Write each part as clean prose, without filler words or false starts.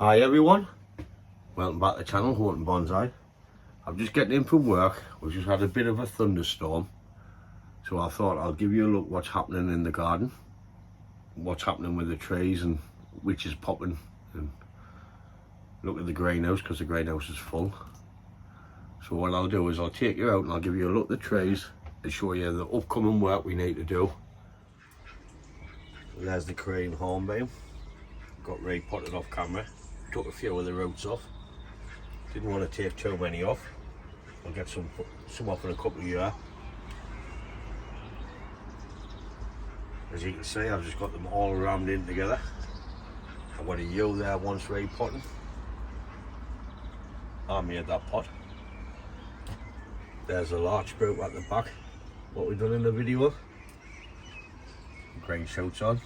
Hi everyone, welcome back to the channel, Hawthorn Bonsai. I'm just getting in from work. We've just had a bit of a thunderstorm, so I thought I'll give you a look what's happening in the garden, what's happening with the trees and which is popping, and look at the greenhouse because the greenhouse is full. So what I'll do is I'll take you out and I'll give you a look at the trees and show you the upcoming work we need to do. There's the crane hornbeam, got repotted off camera. Took a few of the roots off. Didn't want to take too many off. I'll get some off in a couple of years. As you can see, I've just got them all rammed in together. I've got a ewe there once repotting. I made that pot. There's a larch sprout at the back. What we've done in the video. Green shoots on.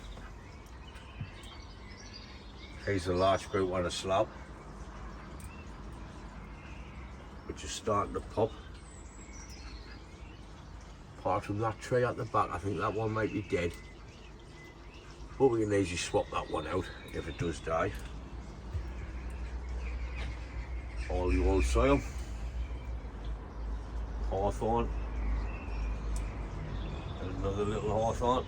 Here's the larch sprout on a slab, which is starting to pop. Apart from that tree at the back, I think that one might be dead. But we can easily swap that one out if it does die. All the old soil. Hawthorn. And another little hawthorn.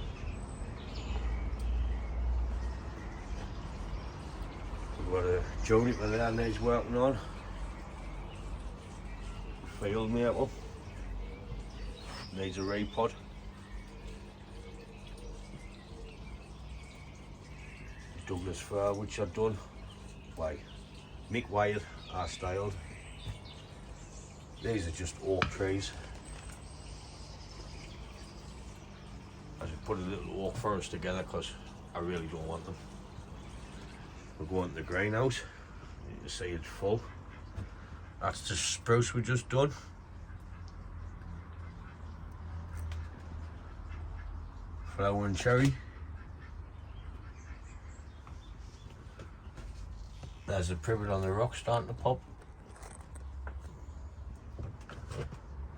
We've got a juniper there needs working on. Field maple. Needs a repot. Douglas fir, which I've done by Mick Wyatt, I styled. These are just oak trees. I should put a little oak forest together because I really don't want them. We're going to the greenhouse. You can see it's full. That's the spruce we just done. Flowering cherry. There's a privet on the rock starting to pop.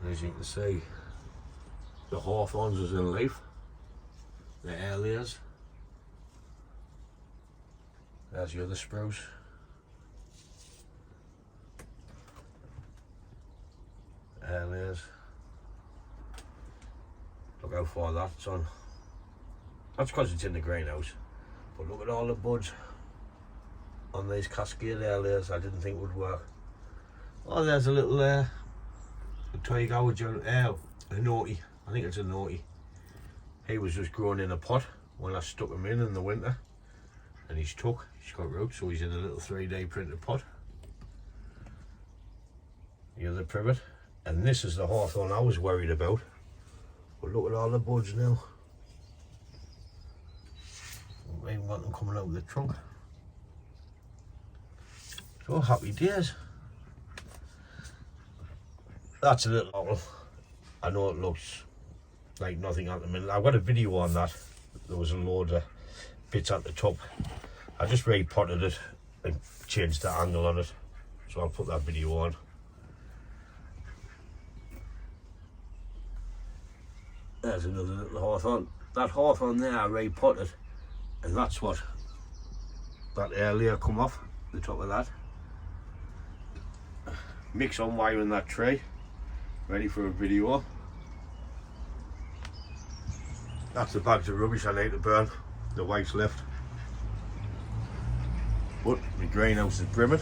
And as you can see, the hawthorns is in leaf. The air layers. There's the other spruce. Air layers. Look how far that's on. That's because it's in the greenhouse. But look at all the buds on these cascade air layers. I didn't think would work. Oh, there's a little a twig a naughty. I think it's a naughty. He was just growing in a pot when I stuck him in the winter. And he's got roots, so he's in a little 3D printed pot. The other privet. And this is the hawthorn I was worried about. But look at all the buds now. I even got them coming out of the trunk. So happy days. That's a little apple. I know it looks like nothing at the minute. I've got a video on that. There was a load of bits at the top. I just repotted it and changed the angle on it, so I'll put that video on. There's another little hawthorn. That hawthorn there I repotted, and that's what that air layer come off the top of that. Mix on wiring that tree, ready for a video. That's the bags of rubbish I need to burn. The white's left. But the greenhouse is brimming.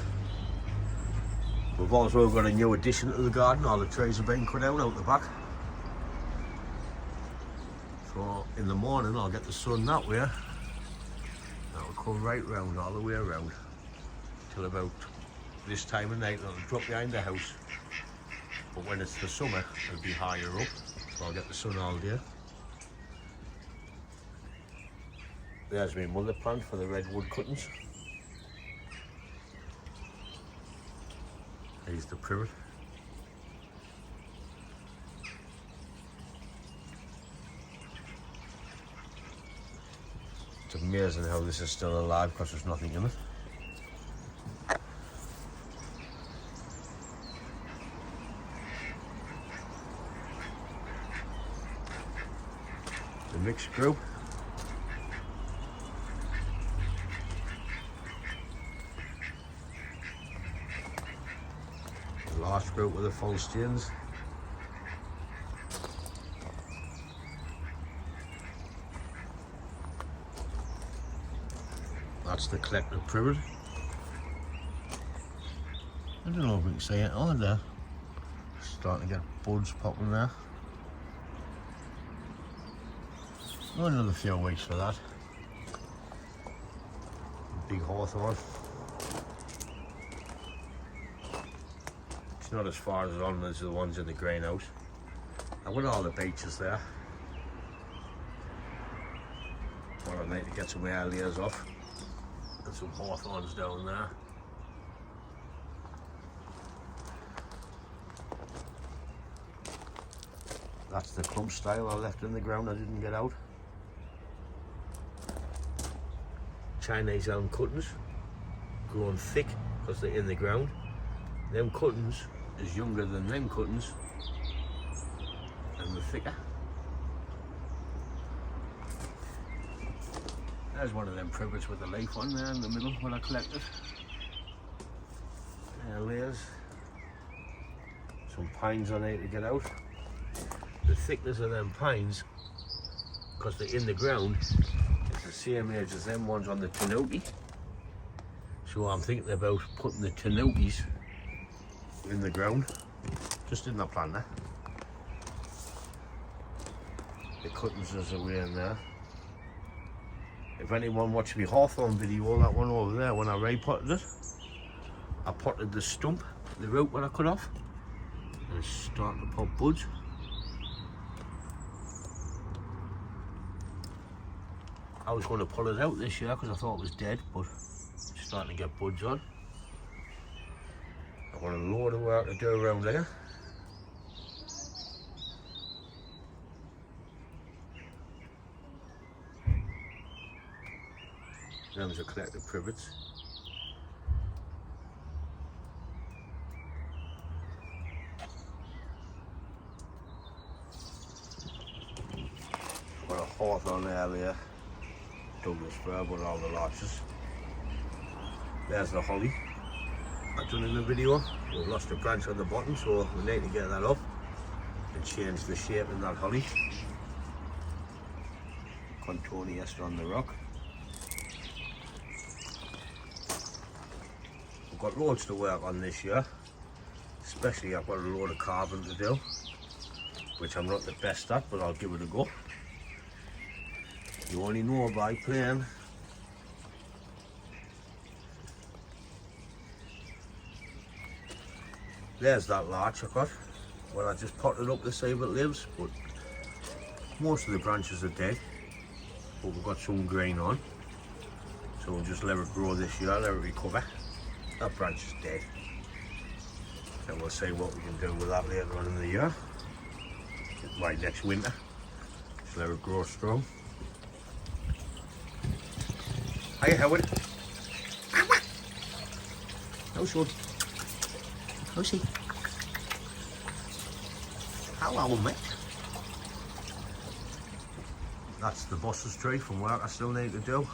We've also got a new addition to the garden. All the trees have been cut out the back. So in the morning I'll get the sun that way. That'll come right round, all the way around, till about this time of night. It'll drop behind the house. But when it's the summer, it'll be higher up. So I'll get the sun all day. There's my mother plant for the redwood cuttings. Here's the privet. It's amazing how this is still alive because there's nothing in it. The mixed group. sprout with the false stems. That's the collective privet. I don't know if we can see it on there. Starting to get buds popping there. Oh, another few weeks for that. Big hawthorn. It's not as far as on as the ones in the greenhouse. I want all the beeches there. What I need to get some ear layers off. And some hawthorns down there. That's the clump style I left in the ground I didn't get out. Chinese elm cuttings, growing thick because they're in the ground. Them cuttings is younger than them cuttings and they're thicker. There's one of them privets with the leaf on there in the middle when I collected. There layers. Some pines I need to get out. The thickness of them pines, because they're in the ground, is the same age as them ones on the tanuki. So I'm thinking about putting the tanukis in the ground, just in the planter. The cuttings is away in there. If anyone watched my hawthorn video, that one over there, when I repotted it, I potted the stump, the root when I cut off, and it's starting to pop buds. I was going to pull it out this year because I thought it was dead, but it's starting to get buds on. I've got a load of work to do around here. Them's a collective privets. Got a hawthorn earlier. Douglas fir with all the larches. There's the holly I've done in the video. We've lost a branch on the bottom, so we need to get that up and change the shape in that holly. Contoniester on the rock. We've got loads to work on this year, especially I've got a load of carving to do, which I'm not the best at, but I'll give it a go. You only know by playing. There's that larch I got. Well, I just potted up to see if it lives, but most of the branches are dead. But we've got some green on, so we'll just let it grow this year, let it recover. That branch is dead. And we'll see what we can do with that later on in the year. Right, next winter. Just let it grow strong. Hi Howard. How's he? How's he? Hello mate. That's the boss's tree from work I still need to do.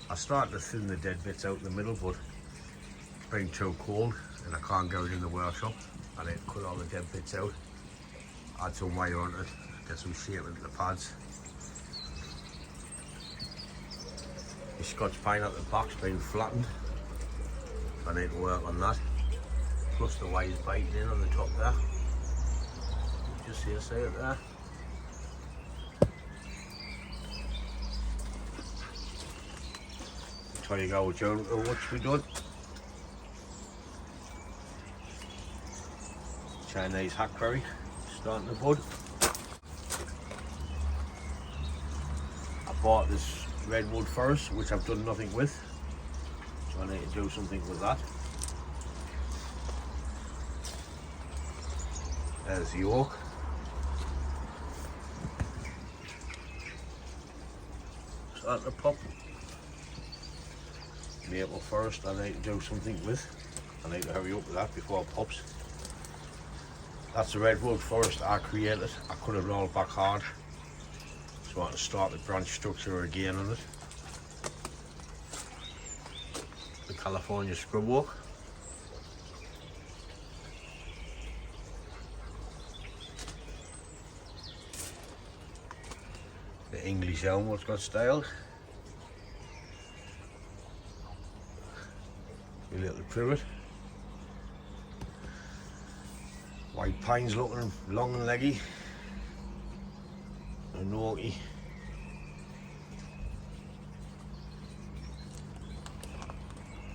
I started to thin the dead bits out in the middle, but it's been too cold and I can't go in the workshop. I need to cut all the dead bits out, add some wire on it, get some shape into the pads. The Scotch pine at the back's been flattened. I need to work on that. Plus the wire's biting in on the top there. Just see it there. Try to go Joe, what's we done? Chinese hackberry, starting to bud. I bought this redwood forest, which I've done nothing with, so I need to do something with that. There's the oak. Starting to pop. Maple forest I need to do something with. I need to hurry up with that before it pops. That's the redwood forest I created. I cut it all back hard, so I can start the branch structure again on it. The California scrub oak. the English elm what's got styled. A little privet. White pines looking long and leggy. And naughty.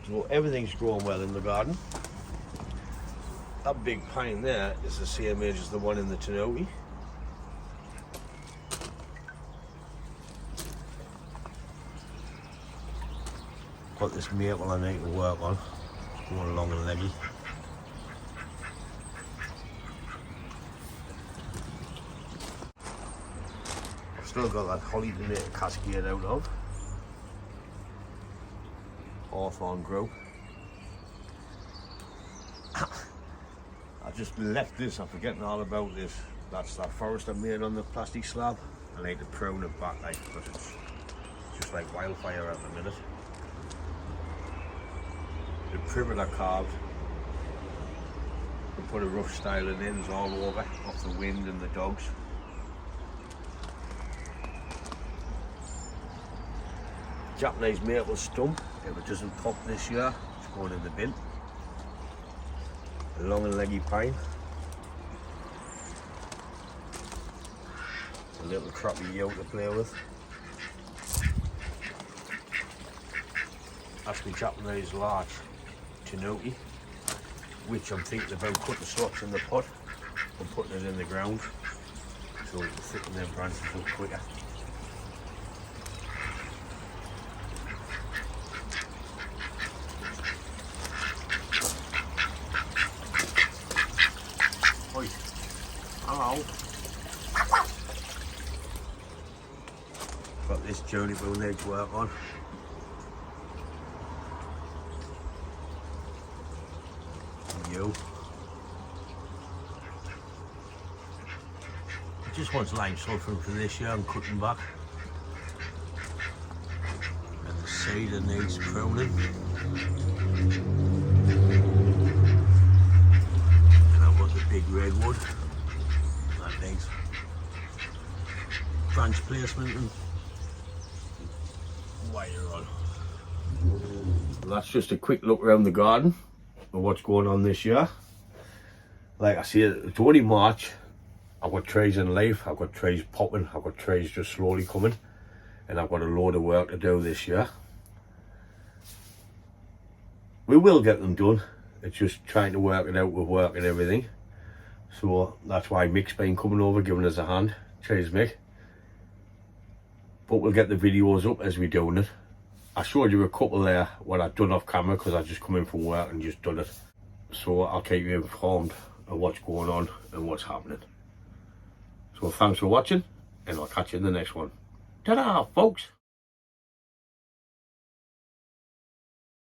So everything's growing well in the garden. That big pine there is the same age as the one in the Tenoki. Got this maple I need to work on. It's going long and leggy. I've still got that holly to make a cascade out of. Hawthorn grow. I just left this, I'm forgetting all about this. That's that forest I made on the plastic slab. I need to prune it back like, because it's just like wildfire at the minute. The privet I carved, I put a rough styling in, it's all over, off the wind and the dogs. Japanese maple stump, if it doesn't pop this year, it's going in the bin. A long and leggy pine. A little crappy yew to play with. That's the Japanese larch Tenoki, which I'm thinking about cutting slots in the pot and putting it in the ground so we can thicken their branches up quicker. Oi. Hello. Got this journey we'll need to work on. You. It just wants lime sulphur for this year and cutting back. And the cedar needs pruning. And that was a big redwood. That needs branch placement and wire on. That's just a quick look around the garden of what's going on this year. Like I said, it's only March. I've got trees in leaf, I've got trees popping, I've got trees just slowly coming, and I've got a load of work to do this year. We will get them done. It's just trying to work it out with work and everything. So that's why Mick's been coming over, giving us a hand. Cheers, Mick. But we'll get the videos up as we're doing it. I showed you a couple there what I've done off camera because I just come in from work and just done it. So I'll keep you informed of what's going on and what's happening. So thanks for watching, and I'll catch you in the next one. Ta-da, folks!